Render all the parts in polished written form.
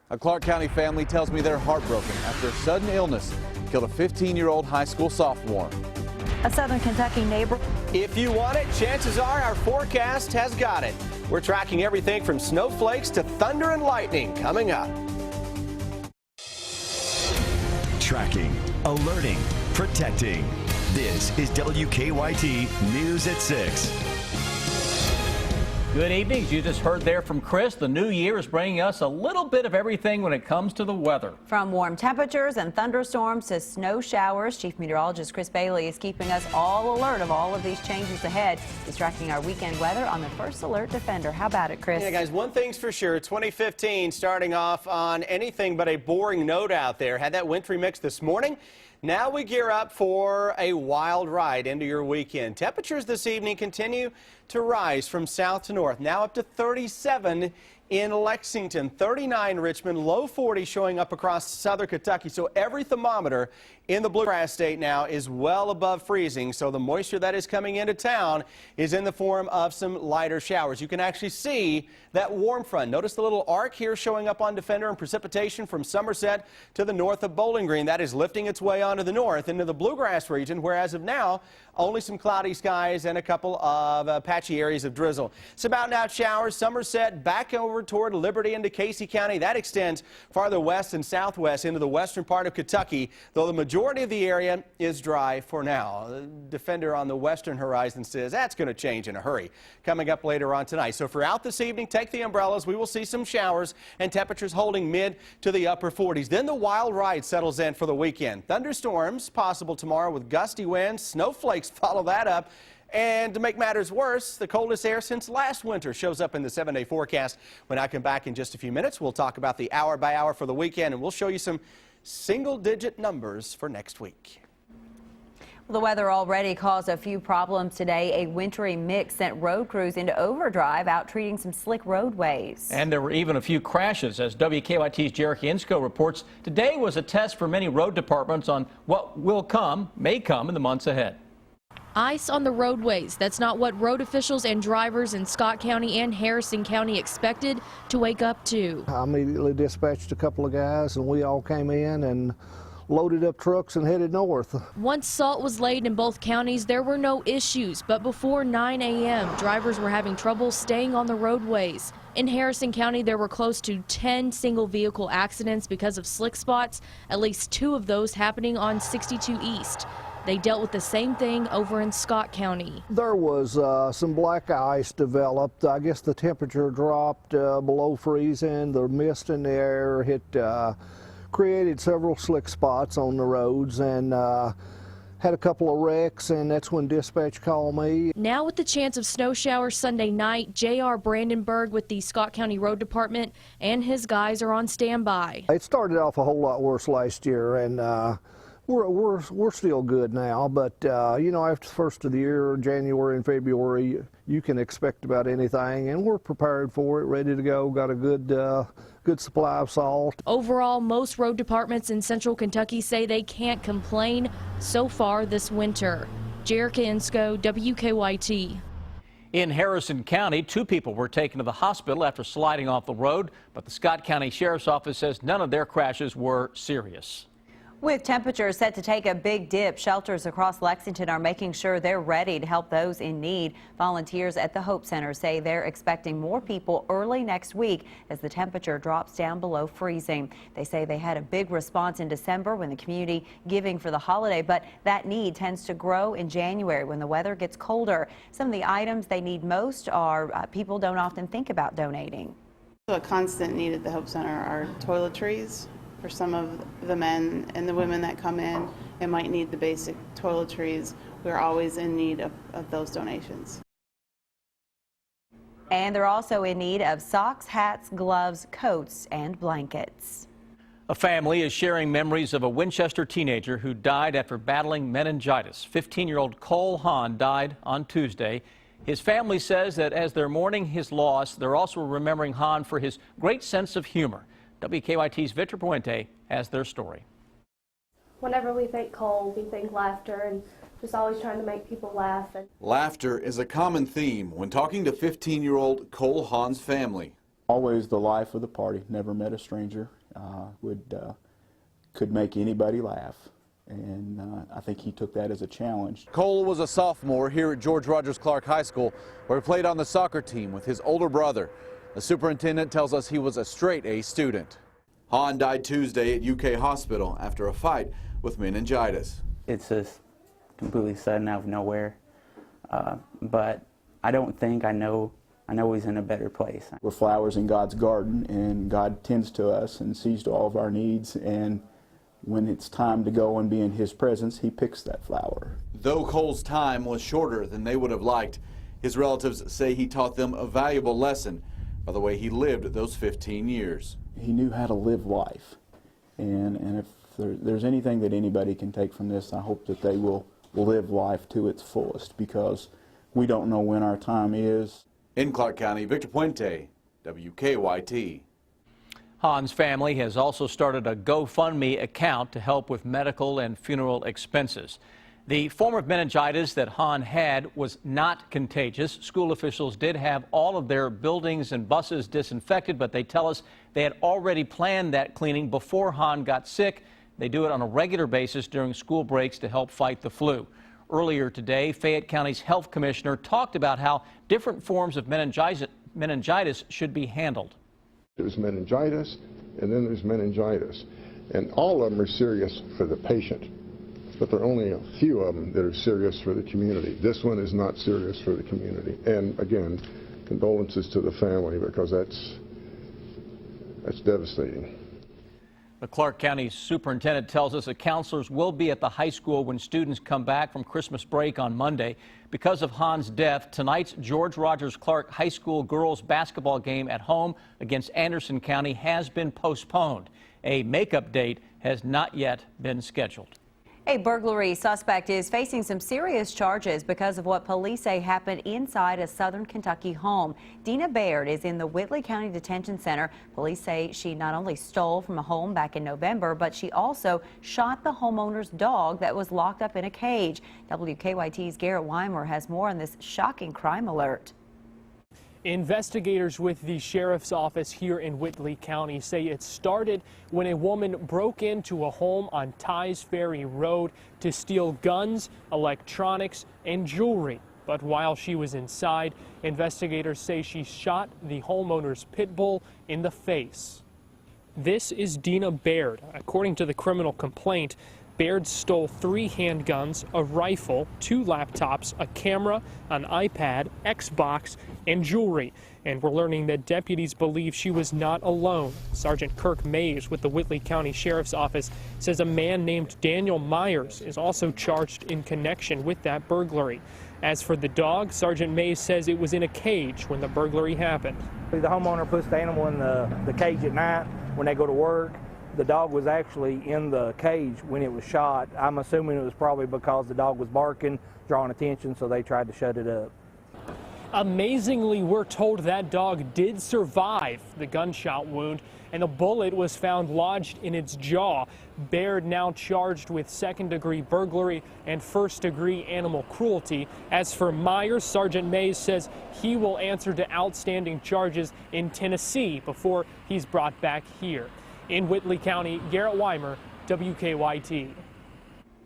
A Clark County family tells me they're heartbroken after a sudden illness killed a 15-year-old high school sophomore. A Southern Kentucky neighbor. If you want it, chances are our forecast has got it. We're tracking everything from snowflakes to thunder and lightning coming up. Tracking, alerting, protecting. This is WKYT News at 6. Good evening. As you just heard there from Chris, the new year is bringing us a little bit of everything when it comes to the weather. From warm temperatures and thunderstorms to snow showers, Chief Meteorologist Chris Bailey is keeping us all alert of all of these changes ahead. He's tracking our weekend weather on the First Alert Defender. How about it, Chris? Yeah, guys, one thing's for sure, 2015 starting off on anything but a boring note out there. Had that wintry mix this morning. Now we gear up for a wild ride into your weekend. Temperatures this evening continue to rise from south to north, now up to 37 in Lexington, 39 Richmond, low 40 showing up across southern Kentucky. So every thermometer in the bluegrass state now is well above freezing. So the moisture that is coming into town is in the form of some lighter showers. You can actually see that warm front. Notice the little arc here showing up on Defender and precipitation from Somerset to the north of Bowling Green. That is lifting its way onto the north into the bluegrass region, where as of now, only some cloudy skies and a couple of patchy areas of drizzle. Some out and out showers. Somerset back over toward Liberty into Casey County. That extends farther west and southwest into the western part of Kentucky, though the majority of the area is dry for now. The Defender on the western horizon says that's going to change in a hurry coming up later on tonight. So for out this evening, take the umbrellas. We will see some showers and temperatures holding mid to the upper 40s. Then the wild ride settles in for the weekend. Thunderstorms possible tomorrow with gusty winds. Snowflakes follow that up. And to make matters worse, the coldest air since last winter shows up in the 7-day forecast. When I come back in just a few minutes, we'll talk about the hour by hour for the weekend, and we'll show you some single-digit numbers for next week. The weather already caused a few problems today. A wintry mix sent road crews into overdrive, out treating some slick roadways. And there were even a few crashes. As WKYT's Jerry Insko reports, today was a test for many road departments on what may come in the months ahead. Ice on the roadways. That's not what road officials and drivers in Scott County and Harrison County expected to wake up to. I immediately dispatched a couple of guys, and we all came in and loaded up trucks and headed north. Once salt was laid in both counties, there were no issues, but before 9 a.m., drivers were having trouble staying on the roadways. In Harrison County, there were close to 10 single vehicle accidents because of slick spots, at least 2 of those happening on 62 East. They dealt with the same thing over in Scott County. There was some black ice developed. I guess the temperature dropped below freezing. The mist in the air created several slick spots on the roads, and had a couple of wrecks, and that's when dispatch called me. Now with the chance of snow showers Sunday night, J.R. Brandenburg with the Scott County Road Department and his guys are on standby. It started off a whole lot worse last year, and we're still good now, but you know, after the first of the year, January and February, you can expect about anything, and we're prepared for it, ready to go. Got a good supply of salt. Overall, most road departments in central Kentucky say they can't complain so far this winter. Jerry Insko, WKYT. In Harrison County, 2 people were taken to the hospital after sliding off the road, but the Scott County Sheriff's Office says none of their crashes were serious. With temperatures set to take a big dip, shelters across Lexington are making sure they're ready to help those in need. Volunteers at the Hope Center say they're expecting more people early next week as the temperature drops down below freezing. They say they had a big response in December when the community giving for the holiday, but that need tends to grow in January when the weather gets colder. Some of the items they need most are people don't often think about donating. A constant need at the Hope Center are toiletries. For some of the men and the women that come in and might need the basic toiletries, we're always in need of those donations. And they're also in need of socks, hats, gloves, coats, and blankets. A family is sharing memories of a Winchester teenager who died after battling meningitis. 15-year-old Cole Hahn died on Tuesday. His family says that as they're mourning his loss, they're also remembering Hahn for his great sense of humor. WKYT's Victor Puente has their story. Whenever we think Cole, we think laughter and just always trying to make people laugh. Laughter is a common theme when talking to 15-year-old Cole Hahn's family. Always the life of the party, never met a stranger, could make anybody laugh. And I think he took that as a challenge. Cole was a sophomore here at George Rogers Clark High School, where he played on the soccer team with his older brother. The superintendent tells us he was a straight-A student. Hahn died Tuesday at UK Hospital after a fight with meningitis. It's just completely sudden out of nowhere, but I don't think I know he's in a better place. We're flowers in God's garden, and God tends to us and sees to all of our needs, and when it's time to go and be in his presence, he picks that flower. Though Cole's time was shorter than they would have liked, his relatives say he taught them a valuable lesson by the way he lived those 15 years. He knew how to live life, and if there's anything that anybody can take from this, I hope that they will live life to its fullest, because we don't know when our time is. In Clark County, Victor Puente, WKYT. Hahn's family has also started a GoFundMe account to help with medical and funeral expenses. The form of meningitis that Hahn had was not contagious. School officials did have all of their buildings and buses disinfected, but they tell us they had already planned that cleaning before Hahn got sick. They do it on a regular basis during school breaks to help fight the flu. Earlier today, Fayette County's health commissioner talked about how different forms of meningitis should be handled. There's meningitis, and then there's meningitis. And all of them are serious for the patient, but there are only a few of them that are serious for the community. This one is not serious for the community. And again, condolences to the family, because that's devastating. The Clark County superintendent tells us that counselors will be at the high school when students come back from Christmas break on Monday. Because of Hahn's death, tonight's George Rogers Clark High School girls basketball game at home against Anderson County has been postponed. A makeup date has not yet been scheduled. A burglary suspect is facing some serious charges because of what police say happened inside a Southern Kentucky home. Dina Baird is in the Whitley County Detention Center. Police say she not only stole from a home back in November, but she also shot the homeowner's dog that was locked up in a cage. WKYT's Garrett Weimer has more on this shocking crime alert. Investigators with the sheriff's office here in Whitley County say it started when a woman broke into a home on Ties Ferry Road to steal guns, electronics, and jewelry. But while she was inside, investigators say she shot the homeowner's pit bull in the face. This is Dina Baird. According to the criminal complaint, Baird stole 3 handguns, a rifle, 2 laptops, a camera, an iPad, Xbox, and jewelry. And we're learning that deputies believe she was not alone. Sergeant Kirk Mays with the Whitley County Sheriff's Office says a man named Daniel Myers is also charged in connection with that burglary. As for the dog, Sergeant Mays says it was in a cage when the burglary happened. The homeowner puts the animal in the cage at night when they go to work. The dog was actually in the cage when it was shot. I'm assuming it was probably because the dog was barking, drawing attention, so they tried to shut it up. Amazingly, we're told that dog did survive the gunshot wound, and a bullet was found lodged in its jaw. Baird now charged with second-degree burglary and first-degree animal cruelty. As for Myers, Sergeant Mays says he will answer to outstanding charges in Tennessee before he's brought back here. In Whitley County, Garrett Weimer, WKYT.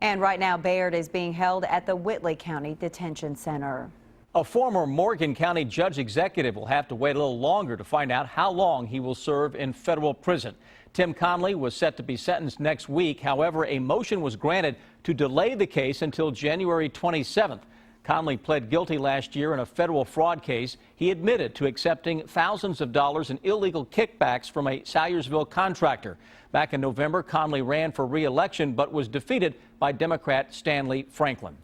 And right now, Baird is being held at the Whitley County Detention Center. A former Morgan County judge executive will have to wait a little longer to find out how long he will serve in federal prison. Tim Conley was set to be sentenced next week. However, a motion was granted to delay the case until January 27th. Conley pled guilty last year in a federal fraud case. He admitted to accepting thousands of dollars in illegal kickbacks from a Salyersville contractor. Back in November, Conley ran for re-election but was defeated by Democrat Stanley Franklin.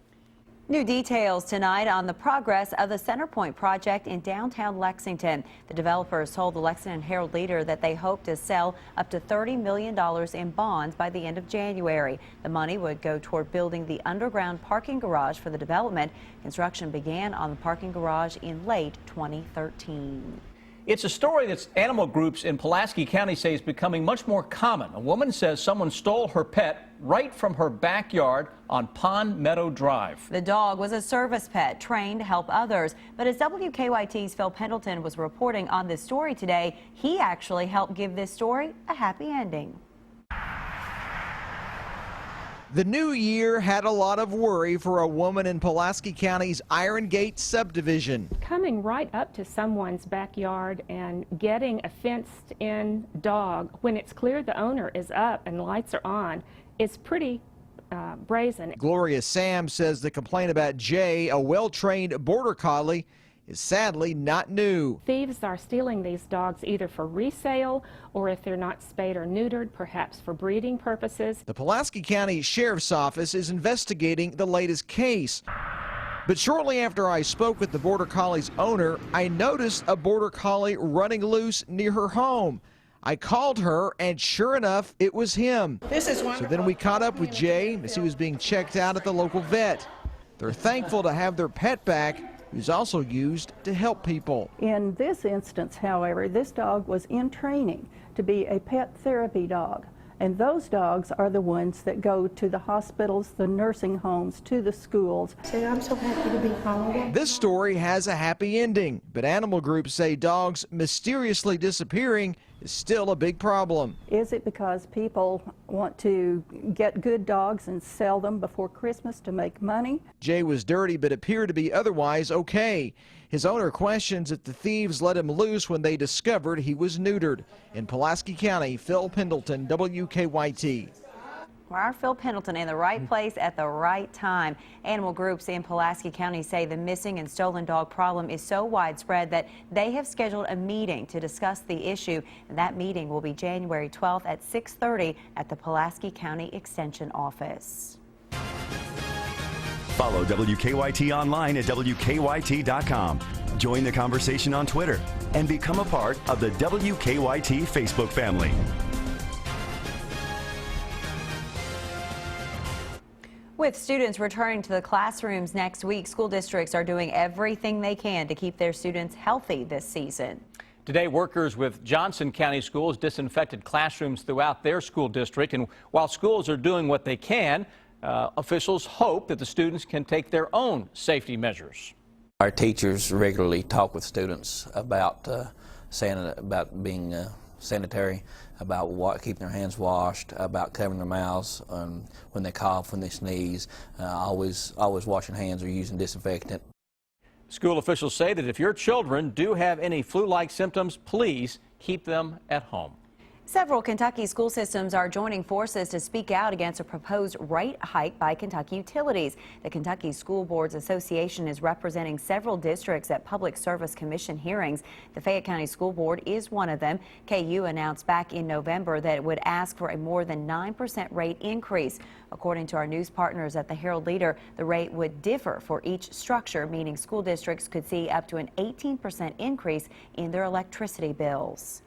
New details tonight on the progress of the Centerpoint project in downtown Lexington. The developers told the Lexington Herald Leader that they hope to sell up to $30 million in bonds by the end of January. The money would go toward building the underground parking garage for the development. Construction began on the parking garage in late 2013. It's a story that animal groups in Pulaski County say is becoming much more common. A woman says someone stole her pet right from her backyard on Pond Meadow Drive. The dog was a service pet trained to help others. But as WKYT's Phil Pendleton was reporting on this story today, he actually helped give this story a happy ending. The new year had a lot of worry for a woman in Pulaski County's Iron Gate subdivision. Coming right up to someone's backyard and getting a fenced-in dog when it's clear the owner is up and lights are on is pretty brazen. Gloria Sam says the complaint about Jay, a well-trained border collie, is sadly not new. Thieves are stealing these dogs either for resale or, if they're not spayed or neutered, perhaps for breeding purposes. The Pulaski County Sheriff's Office is investigating the latest case. But shortly after I spoke with the Border Collie's owner, I noticed a Border Collie running loose near her home. I called her, and sure enough, it was him. This is wonderful. So then we caught up with Jay as he was being checked out at the local vet. They're thankful to have their pet back, who's also used to help people. In this instance, however, this dog was in training to be a pet therapy dog. And those dogs are the ones that go to the hospitals, the nursing homes, to the schools. So I'm so happy to be home. This story has a happy ending, but animal groups say dogs mysteriously disappearing is still a big problem. Is it because people want to get good dogs and sell them before Christmas to make money? Jay was dirty but appeared to be otherwise okay. His owner questions if the thieves let him loose when they discovered he was neutered. In Pulaski County, Phil Pendleton, WKYT. Our Phil Pendleton in the right place at the right time. Animal groups in Pulaski County say the missing and stolen dog problem is so widespread that they have scheduled a meeting to discuss the issue. And that meeting will be January 12th at 6:30 at the Pulaski County Extension Office. Follow WKYT online at WKYT.com. Join the conversation on Twitter and become a part of the WKYT Facebook family. With students returning to the classrooms next week, school districts are doing everything they can to keep their students healthy this season. Today, workers with Johnson County Schools disinfected classrooms throughout their school district. And while schools are doing what they can, officials hope that the students can take their own safety measures. Our teachers regularly talk with students about being sanitary, about keeping their hands washed, about covering their mouths when they cough, when they sneeze, always washing hands or using disinfectant. School officials say that if your children do have any flu-like symptoms, please keep them at home. Several Kentucky school systems are joining forces to speak out against a proposed rate hike by Kentucky utilities. The Kentucky School Boards Association is representing several districts at Public Service Commission hearings. The Fayette County School Board is one of them. KU announced back in November that it would ask for a more than 9% rate increase. According to our news partners at the Herald Leader, the rate would differ for each structure, meaning school districts could see up to an 18% increase in their electricity bills.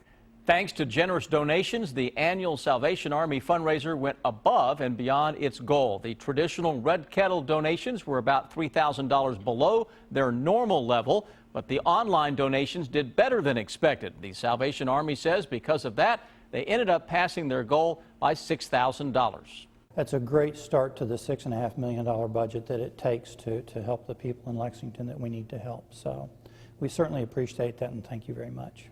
Thanks to generous donations, the annual Salvation Army fundraiser went above and beyond its goal. The traditional Red Kettle donations were about $3,000 below their normal level, but the online donations did better than expected. The Salvation Army says because of that, they ended up passing their goal by $6,000. That's a great start to the $6.5 million budget that it takes to help the people in Lexington that we need to help. So we certainly appreciate that, and thank you very much.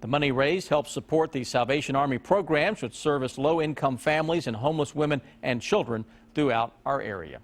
The money raised helps support the Salvation Army programs which service low-income families and homeless women and children throughout our area.